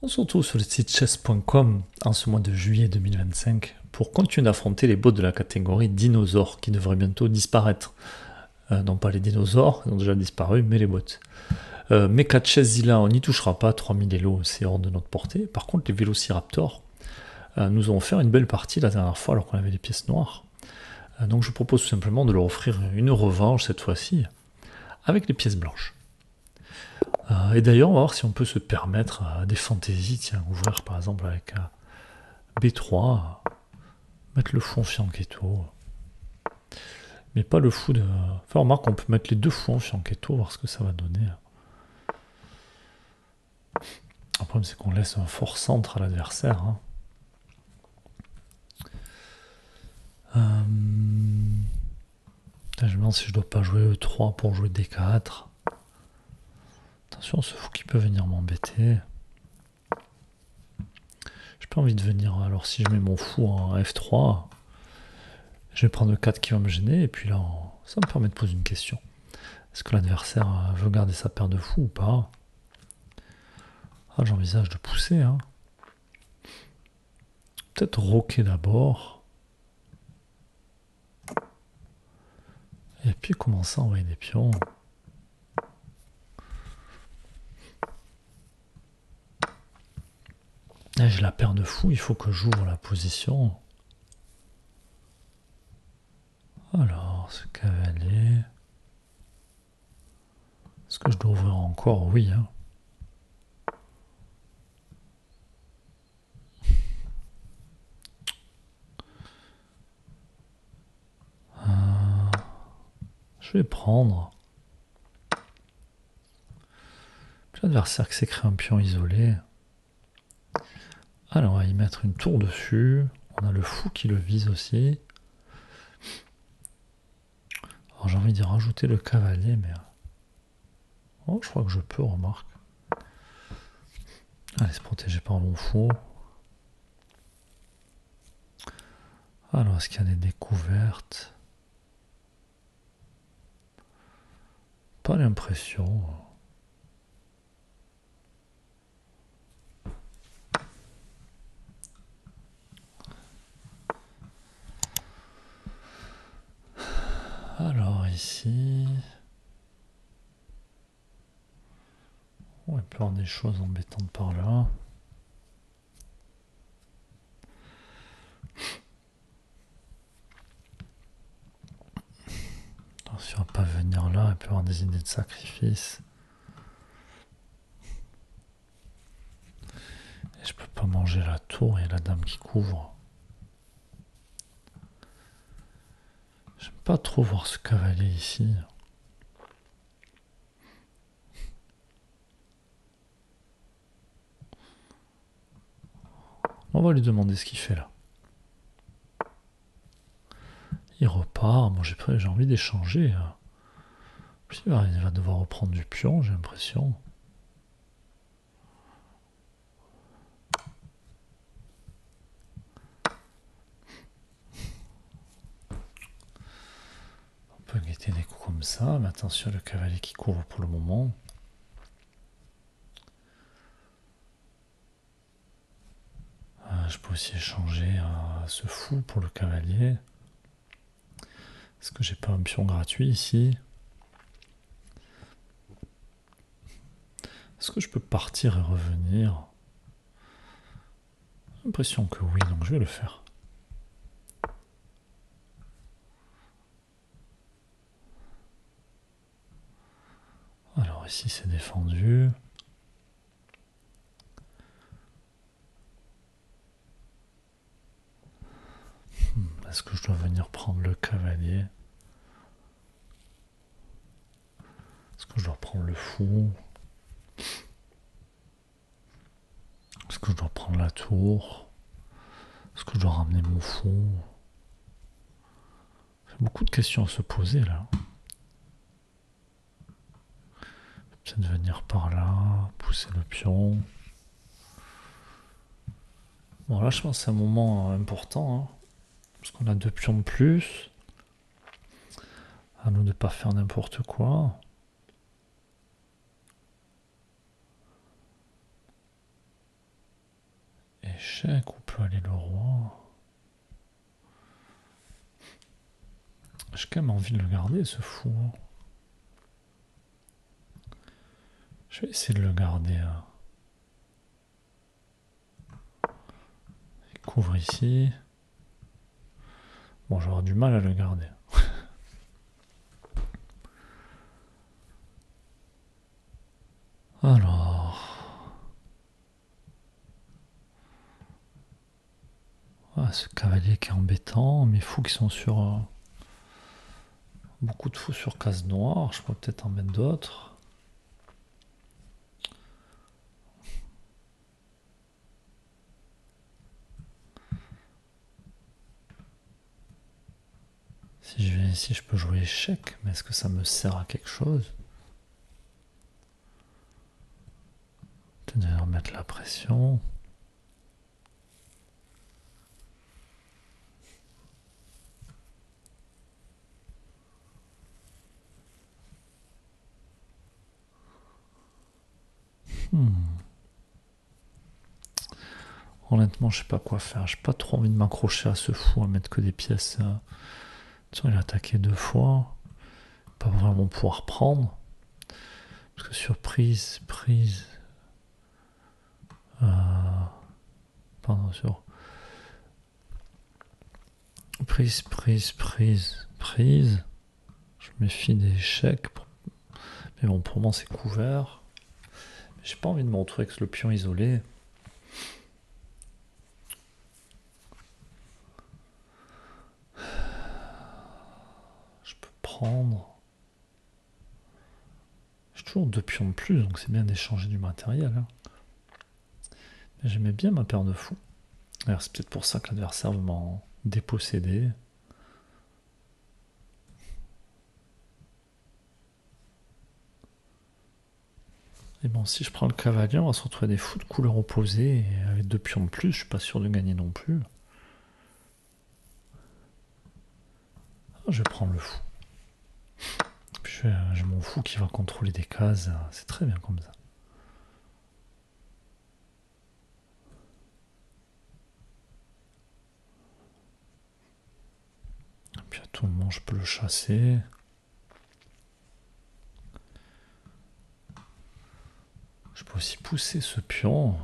On se retrouve sur le site chess.com en ce mois de juillet 2025 pour continuer d'affronter les bots de la catégorie dinosaures qui devraient bientôt disparaître. Non pas les dinosaures, ils ont déjà disparu, mais les bots. Mecha Chess-Zilla, on n'y touchera pas, 3000 Elo, c'est hors de notre portée. Par contre, les Vélociraptors nous ont offert une belle partie la dernière fois alors qu'on avait des pièces noires. Donc je propose tout simplement de leur offrir une revanche cette fois-ci avec les pièces blanches. Et d'ailleurs, on va voir si on peut se permettre des fantaisies, tiens, ouvrir par exemple avec B3, mettre le fou en fianchetto. Mais pas le fou de... Enfin, remarque, on peut mettre les deux fous en fianchetto, voir ce que ça va donner. Le problème, c'est qu'on laisse un fort centre à l'adversaire. Hein. Je me demande si je dois pas jouer E3 pour jouer D4. Attention, ce fou qui peut venir m'embêter. J'ai pas envie de venir... Alors, si je mets mon fou en F3, je vais prendre le 4 qui va me gêner, et puis là, ça me permet de poser une question. Est-ce que l'adversaire veut garder sa paire de fous ou pas? Ah, j'envisage de pousser. Hein. Peut-être roquer d'abord. Et puis commencer à envoyer des pions. Là, j'ai la paire de fous, il faut que j'ouvre la position. Alors, ce cavalier... Est-ce que je dois ouvrir encore? Oui. Hein. Je vais prendre. Puis l'adversaire qui s'est créé un pion isolé. Alors, on va y mettre une tour dessus. On a le fou qui le vise aussi. Alors, j'ai envie d'y rajouter le cavalier, mais... Oh, je crois que je peux, remarque. Allez, se protéger par mon fou. Alors, est-ce qu'il y a des découvertes? Pas l'impression. Alors, ici... On peut avoir des choses embêtantes par là. Attention à ne pas venir là, il peut y avoir des idées de sacrifice. Et je peux pas manger la tour, il y a la dame qui couvre. J'aime pas trop voir ce cavalier ici. On va lui demander ce qu'il fait là. Il repart, moi j'ai envie d'échanger. Il va devoir reprendre du pion, j'ai l'impression. On peut guetter des coups comme ça, mais attention le cavalier qui couvre pour le moment. Je peux aussi échanger ce fou pour le cavalier. Est-ce que j'ai pas un pion gratuit ici? Est-ce que je peux partir et revenir? J'ai l'impression que oui, donc je vais le faire. Alors ici c'est défendu. Est-ce que je dois venir prendre le cavalier? Est-ce que je dois prendre le fou? Est-ce que je dois prendre la tour? Est-ce que je dois ramener mon fou? Il y a beaucoup de questions à se poser là. Peut-être venir par là, pousser le pion. Bon là je pense que c'est un moment important. Hein, parce qu'on a 2 pions de plus. À nous de ne pas faire n'importe quoi. échec, où peut aller le roi? J'ai quand même envie de le garder, ce fou. Hein. Je vais essayer de le garder. Hein. Il couvre ici. Bon, j'aurai du mal à le garder. Alors... Ah, ce cavalier qui est embêtant. Mes fous qui sont sur... Beaucoup de fous sur case noire. Je pourrais peut-être en mettre d'autres. Si je viens ici, je peux jouer échec. Mais est-ce que ça me sert à quelque chose? Peut-être de remettre la pression. Honnêtement, je sais pas quoi faire. J'ai pas trop envie de m'accrocher à ce fou, à mettre que des pièces. Tiens, il a attaqué 2 fois. Pas vraiment pouvoir prendre. Parce que surprise, prise. Pardon, sur. Prise, prise, prise, prise. Je me méfie des échecs. Mais bon, pour moi, c'est couvert. J'ai pas envie de me retrouver avec le pion isolé. Je peux prendre. J'ai toujours 2 pions de plus, donc c'est bien d'échanger du matériel. Hein. Mais j'aimais bien ma paire de fous. Alors c'est peut-être pour ça que l'adversaire veut m'en déposséder. Et bon, si je prends le cavalier, on va se retrouver des fous de couleur opposée. Et avec 2 pions de plus, je suis pas sûr de gagner non plus. Ah, je vais prendre le fou. Puis j'ai mon fou qui va contrôler des cases. C'est très bien comme ça. Et puis à tout moment, je peux le chasser. Je peux aussi pousser ce pion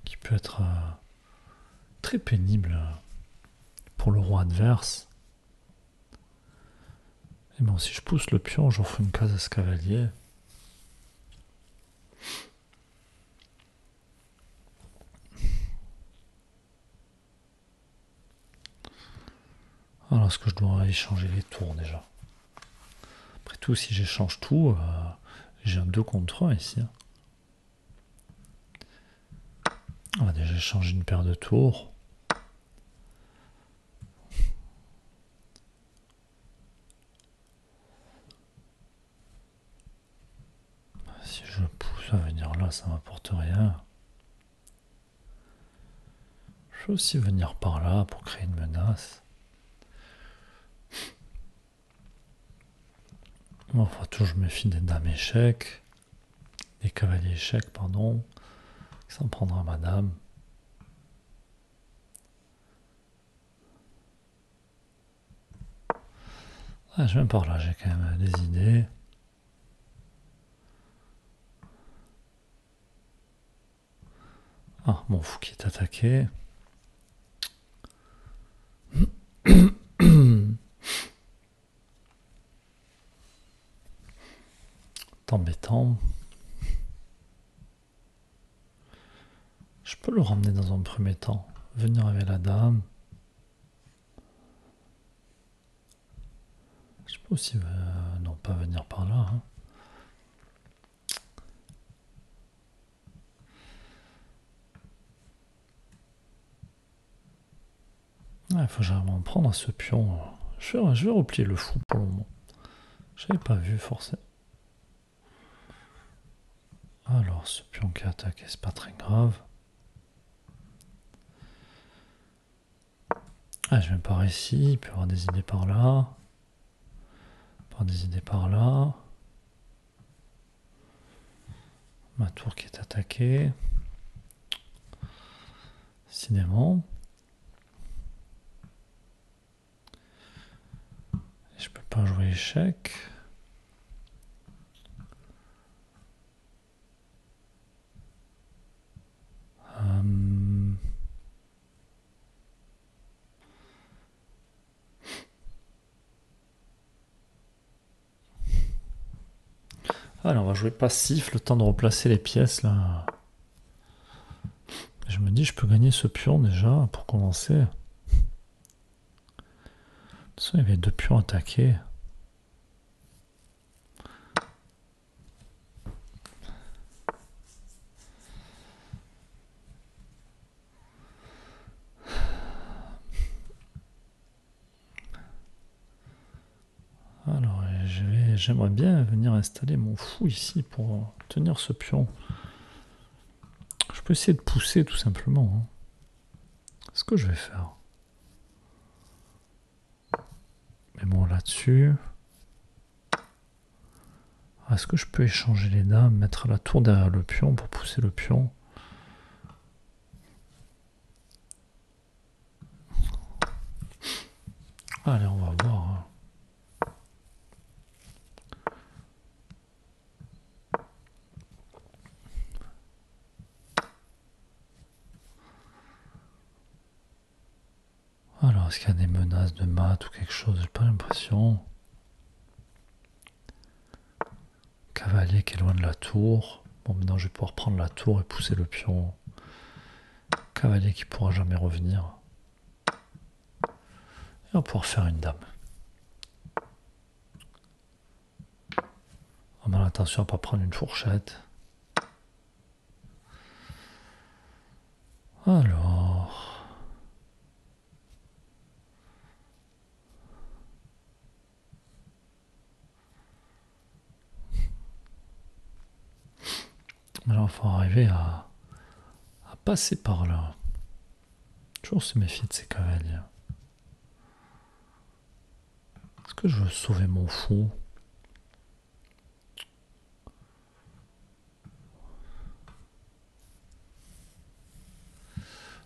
qui peut être très pénible pour le roi adverse. Et bon, si je pousse le pion, j'offre une case à ce cavalier. Alors, est-ce que je dois échanger les tours déjà? Après tout, si j'échange tout, j'ai un 2 contre 1 ici. On va déjà échanger une paire de tours. Si je pousse à venir là, ça m'apporte rien. Je peux aussi venir par là pour créer une menace. Enfin, toujours je me méfie des dames échecs. Des cavaliers échecs, pardon. Ça me prendra madame. Ah, je viens par là, j'ai quand même des idées. Ah, mon fou qui est attaqué. C'est embêtant. Je peux le ramener dans un premier temps. Venir avec la dame. Je peux aussi non pas venir par là. Hein. Il faut vraiment prendre ce pion. Je vais replier le fou pour le moment. Je n'avais pas vu forcément. Alors, ce pion qui est attaqué, c'est pas très grave. Ah, je viens par ici, il peut y avoir des idées par là. Par des idées par là. Ma tour qui est attaquée. Si décidément. Je peux pas jouer échec. Alors on va jouer passif, le temps de replacer les pièces là. Je me dis je peux gagner ce pion déjà pour commencer. De toute façon il y avait 2 pions attaqués. Alors j'aimerais bien venir installer mon fou ici pour tenir ce pion. Je peux essayer de pousser tout simplement. Hein. Ce que je vais faire. Mais bon là-dessus. Est-ce que je peux échanger les dames, mettre la tour derrière le pion pour pousser le pion? Allez, on va voir. Alors, est-ce qu'il y a des menaces de mat ou quelque chose? J'ai pas l'impression. Cavalier qui est loin de la tour. Bon, maintenant je vais pouvoir prendre la tour et pousser le pion. Cavalier qui pourra jamais revenir. Et on va pouvoir faire une dame. On a attention à ne pas prendre une fourchette. Alors... Alors il faut arriver à passer par là. Toujours se méfier de ces cavaliers. Est-ce que je veux sauver mon fou?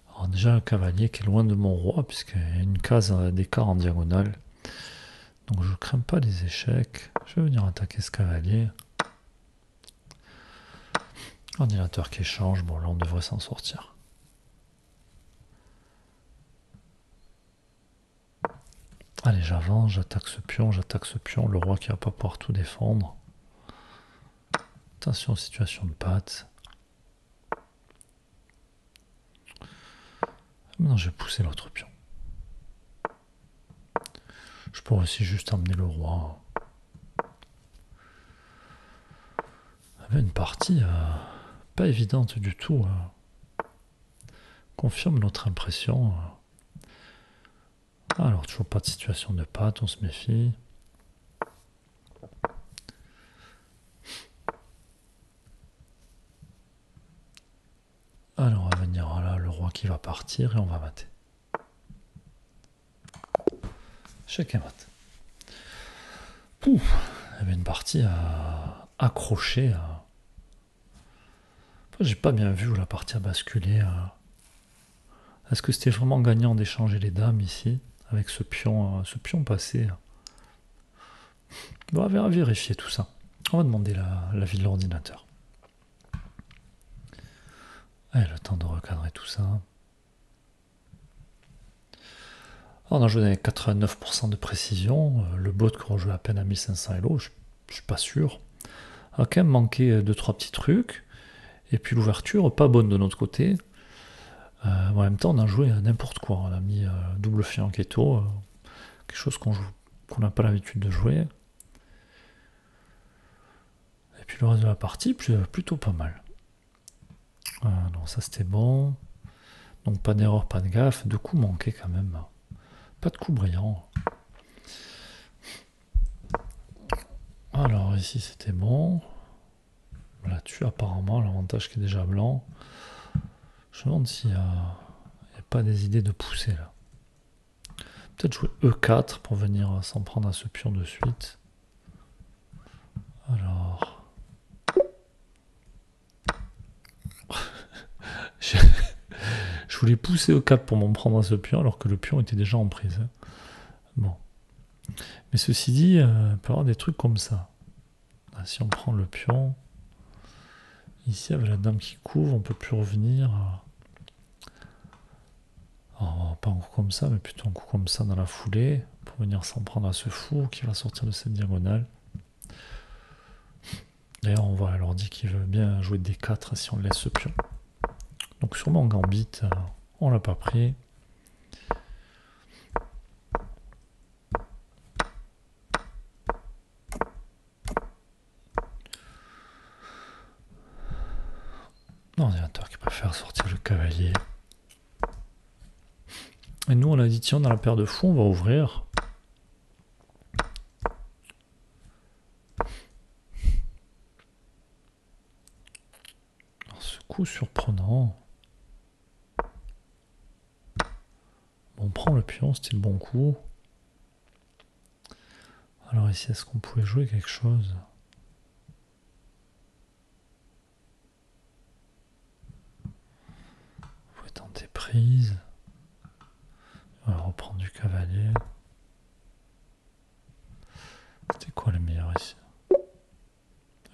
Alors déjà le cavalier qui est loin de mon roi puisqu'il y a une case d'écart en diagonale. Donc je crains pas les échecs. Je vais venir attaquer ce cavalier. Ordinateur qui échange, bon là on devrait s'en sortir. Allez j'avance, j'attaque ce pion, le roi qui va pas pouvoir tout défendre. Attention situation de patte. Maintenant je vais pousser l'autre pion. Je pourrais aussi juste emmener le roi. Une partie pas évidente du tout. Confirme notre impression. Alors toujours pas de situation de patte, on se méfie. Alors on va venir là, le roi qui va partir et on va mater. Échec et mat. Pouf, il y avait une partie accrochée. J'ai pas bien vu où la partie a basculé. Est-ce que c'était vraiment gagnant d'échanger les dames ici avec ce pion passé? Bon, on va vérifier tout ça. On va demander l'avis de l'ordinateur. Allez, le temps de recadrer tout ça. Alors, on a joué avec 89% de précision. Le bot que on joue à peine à 1500 Elo, je suis pas sûr. On a quand même manqué 2-3 petits trucs. Et puis l'ouverture, pas bonne de notre côté. En même temps, on a joué à n'importe quoi. On a mis double fianchetto, quelque chose qu'on n'a pas l'habitude de jouer. Et puis le reste de la partie, plutôt pas mal. Non, ça c'était bon. Donc pas d'erreur, pas de gaffe. 2 coups manqués quand même. Pas de coups brillants. Alors ici c'était bon. Là-dessus apparemment l'avantage qui est déjà blanc. Je me demande s'il n'y a pas des idées de pousser là. Peut-être jouer E4 pour venir s'en prendre à ce pion de suite. Alors... je voulais pousser au cap pour m'en prendre à ce pion, alors que le pion était déjà en prise. Bon. Mais ceci dit, il peut y avoir des trucs comme ça. Si on prend le pion, ici avec la dame qui couvre, on peut plus revenir. Alors, pas un coup comme ça, mais plutôt un coup comme ça dans la foulée, pour venir s'en prendre à ce fou qui va sortir de cette diagonale. D'ailleurs, on voit l'ordi qui veut bien jouer des 4 si on laisse ce pion. Donc sûrement gambit, on l'a pas pris. L'ordinateur qui préfère sortir le cavalier. Et nous, on a dit, tiens, on a la paire de fous, on va ouvrir. Alors, ce coup surprenant. Bon, on prend le pion, c'était le bon coup. Alors ici, est-ce qu'on pouvait jouer quelque chose ? On pouvait tenter prise. On va reprendre du cavalier. C'était quoi le meilleur ici ?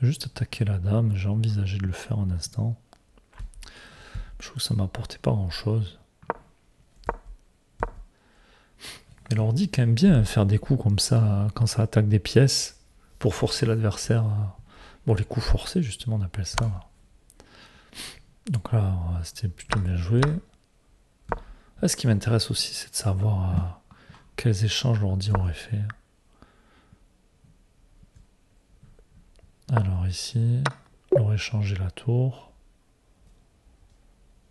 Juste attaquer la dame, j'ai envisagé de le faire un instant. Je trouve que ça m'apportait pas grand chose. Mais l'ordi quand même bien faire des coups comme ça quand ça attaque des pièces pour forcer l'adversaire. Bon, les coups forcés justement on appelle ça. Donc là c'était plutôt bien joué. Là, ce qui m'intéresse aussi c'est de savoir quels échanges l'ordi aurait fait. Alors ici, on aurait changé la tour.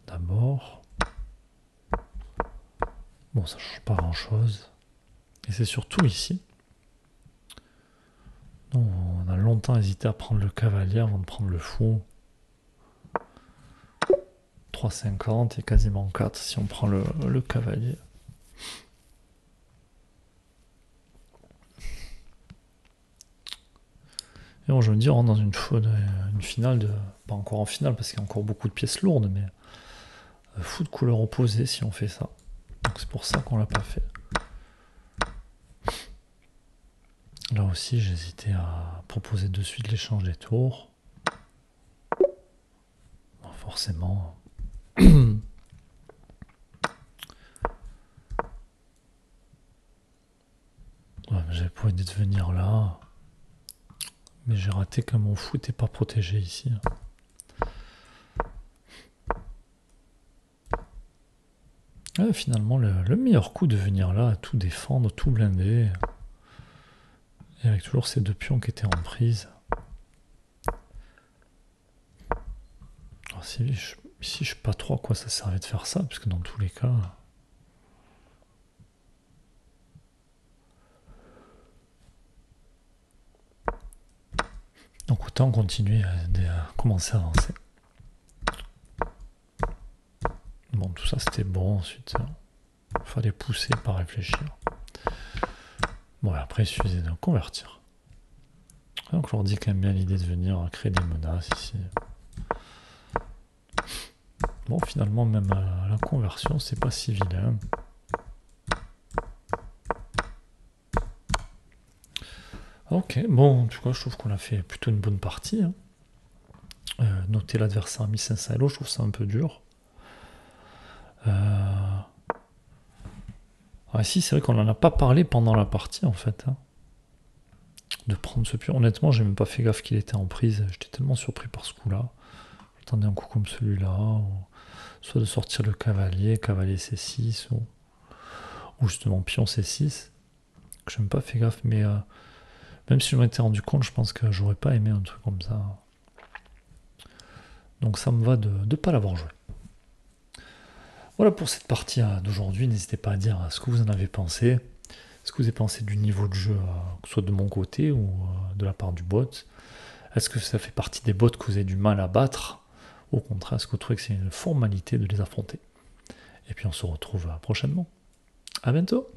D'abord. Bon, ça change pas grand chose. Et c'est surtout ici. Donc, on a longtemps hésité à prendre le cavalier avant de prendre le fou. 3,50 et quasiment 4 si on prend le cavalier. Et bon, je me dis, on rentre dans une finale, pas encore en finale parce qu'il y a encore beaucoup de pièces lourdes, mais fou de couleur opposée si on fait ça. Donc c'est pour ça qu'on l'a pas fait. Là aussi, j'hésitais à proposer de suite l'échange des tours. Bon, forcément. Ouais, j'avais pour aider de venir là. Mais j'ai raté que mon fou n'était pas protégé ici. Ouais, finalement, le meilleur coup de venir là, tout défendre, tout blinder. Et avec toujours ces deux pions qui étaient en prise. Alors, ici, je sais pas trop à quoi ça servait de faire ça, puisque dans tous les cas... Donc autant continuer à commencer à avancer. Bon, tout ça c'était bon, ensuite il fallait pousser, pas réfléchir. Bon, et après il suffisait de convertir. Donc je leur dis quand même bien l'idée de venir créer des menaces ici. Bon, finalement, même à la conversion, c'est pas si vilain. Ok, bon, en tout cas, je trouve qu'on a fait plutôt une bonne partie. Hein. Noter l'adversaire à 1500 Elo, je trouve ça un peu dur. Ah si, c'est vrai qu'on n'en a pas parlé pendant la partie, en fait. Hein. De prendre ce pion. Honnêtement, j'ai même pas fait gaffe qu'il était en prise. J'étais tellement surpris par ce coup-là. J'attendais un coup comme celui-là. Soit de sortir le cavalier, cavalier C6, ou justement pion C6. Que je n'ai même pas fait gaffe, mais... même si je m'étais rendu compte, je pense que j'aurais pas aimé un truc comme ça. Donc ça me va de ne pas l'avoir joué. Voilà pour cette partie d'aujourd'hui. N'hésitez pas à dire ce que vous en avez pensé. Ce que vous avez pensé du niveau de jeu, que ce soit de mon côté ou de la part du bot. Est-ce que ça fait partie des bots que vous avez du mal à battre? Au contraire, est-ce que vous trouvez que c'est une formalité de les affronter? Et puis on se retrouve prochainement. À bientôt!